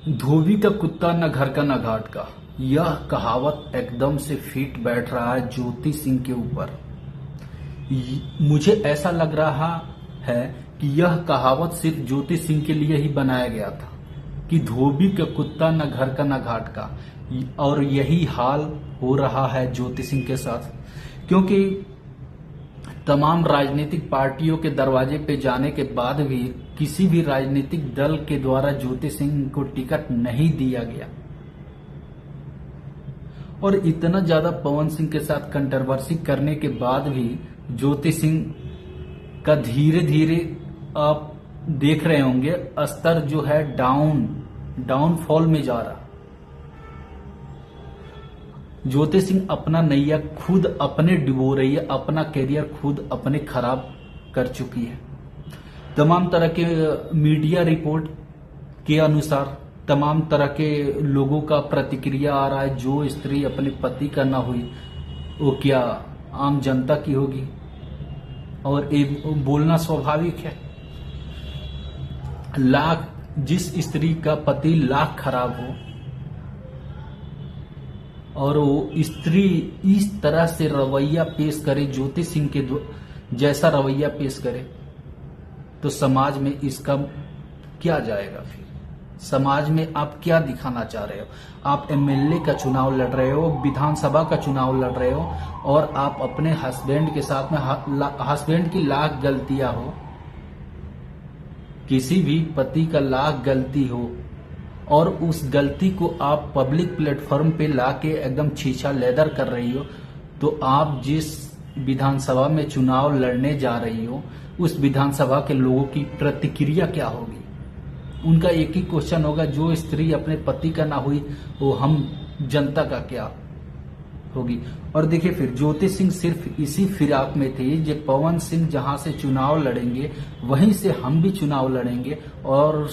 धोबी का कुत्ता न घर का न घाट का। यह कहावत एकदम से फिट बैठ रहा है ज्योति सिंह के ऊपर। मुझे ऐसा लग रहा है कि यह कहावत सिर्फ ज्योति सिंह के लिए ही बनाया गया था कि धोबी का कुत्ता न घर का न घाट का। और यही हाल हो रहा है ज्योति सिंह के साथ, क्योंकि तमाम राजनीतिक पार्टियों के दरवाजे पे जाने के बाद भी किसी भी राजनीतिक दल के द्वारा ज्योति सिंह को टिकट नहीं दिया गया। और इतना ज्यादा पवन सिंह के साथ कंट्रोवर्सी करने के बाद भी ज्योति सिंह का धीरे धीरे आप देख रहे होंगे स्तर जो है डाउनफॉल में जा रहा। ज्योति सिंह अपना नैया खुद अपने डुबो रही है, अपना करियर खुद अपने खराब कर चुकी है। तमाम तरह के मीडिया रिपोर्ट के अनुसार तमाम तरह के लोगों का प्रतिक्रिया आ रहा है, जो स्त्री अपने पति का ना हुई वो क्या आम जनता की होगी। और ये बोलना स्वाभाविक है। जिस स्त्री का पति लाख खराब हो और वो स्त्री इस तरह से रवैया पेश करे, ज्योति सिंह के जैसा रवैया पेश करे, तो समाज में इसका क्या जाएगा। फिर समाज में आप क्या दिखाना चाह रहे हो। आप एमएलए का चुनाव लड़ रहे हो, विधानसभा का चुनाव लड़ रहे हो, और आप अपने हस्बैंड के साथ में हस्बैंड की लाख गलतियां हो, किसी भी पति का लाख गलती हो, और उस गलती को आप पब्लिक प्लेटफॉर्म पे लाके एकदम छीछा लेदर कर रही हो, तो आप जिस विधानसभा में चुनाव लड़ने जा रही हो उस विधानसभा के लोगों की प्रतिक्रिया क्या होगी। उनका एक ही क्वेश्चन होगा, जो स्त्री अपने पति का ना हुई वो हम जनता का क्या होगी। और देखिए फिर ज्योति सिंह सिर्फ इसी फिराक में थी, जो पवन सिंह जहां से चुनाव लड़ेंगे वहीं से हम भी चुनाव लड़ेंगे, और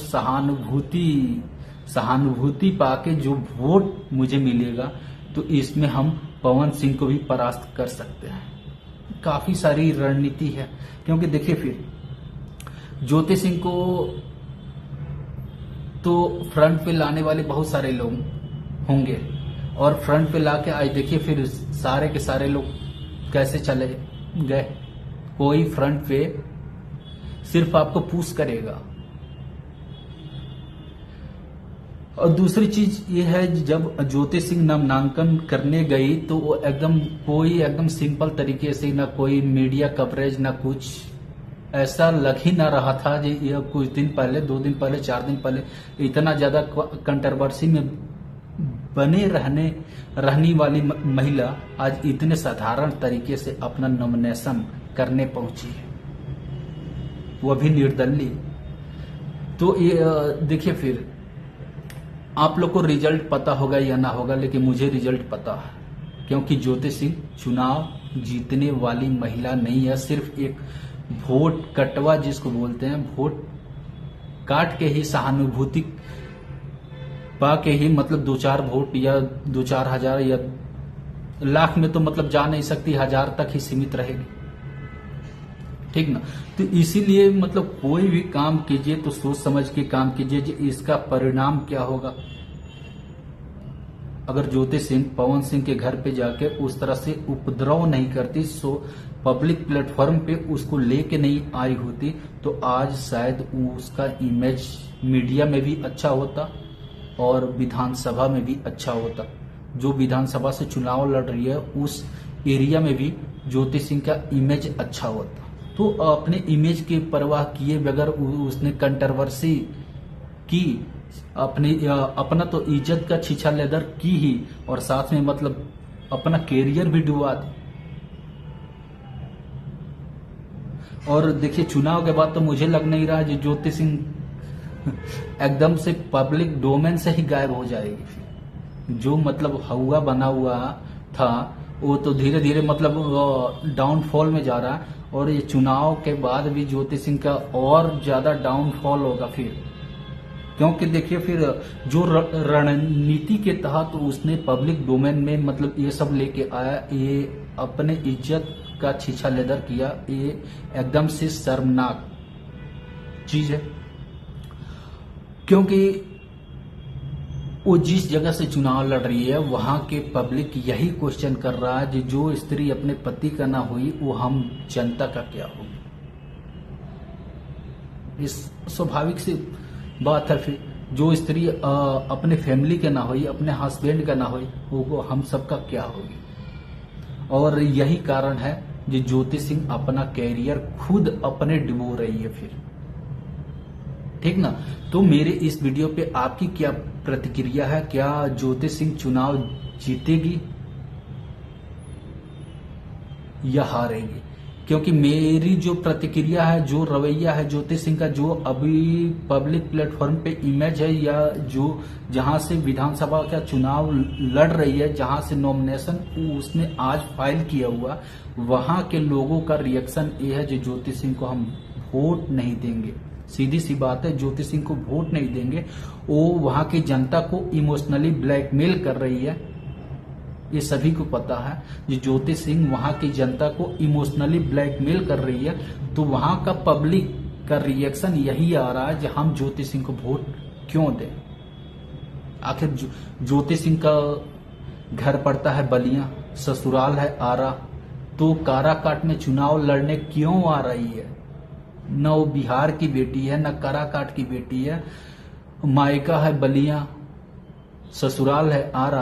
सहानुभूति पाके जो वोट मुझे मिलेगा तो इसमें हम पवन सिंह को भी परास्त कर सकते हैं। काफी सारी रणनीति है, क्योंकि देखिए फिर ज्योति सिंह को तो फ्रंट पे लाने वाले बहुत सारे लोग होंगे, और फ्रंट पे लाके आज देखिए फिर सारे के सारे लोग कैसे चले गए। कोई फ्रंट पे सिर्फ आपको पुश करेगा। और दूसरी चीज ये है, जब ज्योति सिंह नामांकन करने गई तो वो एकदम सिंपल तरीके से, ना कोई मीडिया कवरेज ना कुछ, ऐसा लग ही ना रहा था कि यह कुछ दिन पहले, 2 दिन पहले, 4 दिन पहले इतना ज्यादा कंट्रोवर्सी में बने रहने वाली महिला आज इतने साधारण तरीके से अपना नॉमिनेशन करने पहुंची है, वह भी निर्दलीय। तो ये देखिए फिर आप लोग को रिजल्ट पता होगा या ना होगा, लेकिन मुझे रिजल्ट पता है, क्योंकि ज्योति सिंह चुनाव जीतने वाली महिला नहीं है। सिर्फ एक वोट कटवा जिसको बोलते हैं, वोट काट के ही, सहानुभूति पा के ही, मतलब 2-4 वोट या 2-4 हजार या लाख में तो मतलब जा नहीं सकती, 1000 तक ही सीमित रहेगी, ठीक ना। तो इसीलिए मतलब कोई भी काम कीजिए तो सोच समझ के काम कीजिए, इसका परिणाम क्या होगा। अगर ज्योति सिंह पवन सिंह के घर पे जाके उस तरह से उपद्रव नहीं करती, सो पब्लिक प्लेटफॉर्म पे उसको लेके नहीं आई होती, तो आज शायद उसका इमेज मीडिया में भी अच्छा होता और विधानसभा में भी अच्छा होता। जो विधानसभा से चुनाव लड़ रही है उस एरिया में भी ज्योति सिंह का इमेज अच्छा होता। तो अपने इमेज की परवाह किए बगैर उसने कंट्रोवर्सी की, अपना तो इज्जत का छीछा लेदर की ही, और साथ में मतलब अपना कैरियर भी डुबा दी। और देखिए चुनाव के बाद तो मुझे लग नहीं रहा कि ज्योति सिंह एकदम से पब्लिक डोमेन से ही गायब हो जाएगी। जो मतलब हवा बना हुआ था वो तो धीरे धीरे मतलब डाउनफॉल में जा रहा है, और ये चुनाव के बाद भी ज्योति सिंह का और ज्यादा डाउनफॉल होगा फिर, क्योंकि देखिए फिर जो रणनीति के तहत उसने पब्लिक डोमेन में मतलब ये सब लेके आया, ये अपने इज्जत का छीछा लेदर किया, ये एकदम से शर्मनाक चीज है। क्योंकि वो जिस जगह से चुनाव लड़ रही है वहां के पब्लिक यही क्वेश्चन कर रहा है जो स्त्री अपने पति का ना हुई वो हम जनता का क्या होगी। इस स्वाभाविक सी बात है। फिर जो स्त्री अपने फैमिली के ना हुई, अपने हस्बैंड का ना हुई, वो हम सबका क्या होगी। और यही कारण है जो ज्योति सिंह अपना कैरियर खुद अपने डुबो रही है। फिर ठीक ना। तो मेरे इस वीडियो पे आपकी क्या प्रतिक्रिया है? क्या ज्योति सिंह चुनाव जीतेगी या हारेगी? क्योंकि मेरी जो प्रतिक्रिया है, जो रवैया है ज्योति सिंह का, जो अभी पब्लिक प्लेटफॉर्म पे इमेज है, या जो जहां से विधानसभा का चुनाव लड़ रही है, जहां से नॉमिनेशन उसने आज फाइल किया हुआ, वहां के लोगों का रिएक्शन ये है जो ज्योति सिंह को हम वोट नहीं देंगे। सीधी सी बात है, ज्योति सिंह को वोट नहीं देंगे। वो वहां की जनता को इमोशनली ब्लैकमेल कर रही है, ये सभी को पता है। जो ज्योति सिंह वहां की जनता को इमोशनली ब्लैकमेल कर रही है, तो वहां का पब्लिक का रिएक्शन यही आ रहा है कि हम ज्योति सिंह को वोट क्यों दें। आखिर ज्योति सिंह का घर पड़ता है बलिया, ससुराल है आरा, तो काराकाट में चुनाव लड़ने क्यों आ रही है? न वो बिहार की बेटी है, न काराकाट की बेटी है। मायका है बलिया, ससुराल है आरा,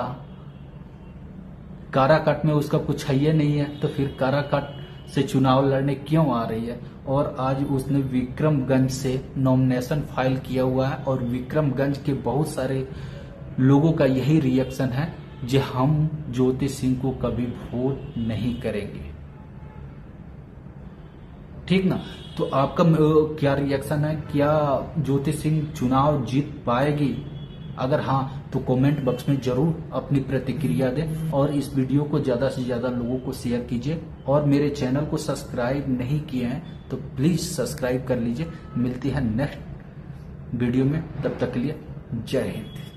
काराकाट में उसका कुछ है नहीं है, तो फिर काराकाट से चुनाव लड़ने क्यों आ रही है? और आज उसने विक्रमगंज से नॉमिनेशन फाइल किया हुआ है, और विक्रमगंज के बहुत सारे लोगों का यही रिएक्शन है कि हम ज्योति सिंह को कभी वोट नहीं करेंगे। ठीक ना। तो आपका क्या रिएक्शन है? क्या ज्योति सिंह चुनाव जीत पाएगी? अगर हाँ तो कमेंट बॉक्स में जरूर अपनी प्रतिक्रिया दें, और इस वीडियो को ज्यादा से ज्यादा लोगों को शेयर कीजिए। और मेरे चैनल को सब्सक्राइब नहीं किए हैं तो प्लीज सब्सक्राइब कर लीजिए। मिलती है नेक्स्ट वीडियो में, तब तक के लिए जय हिंद।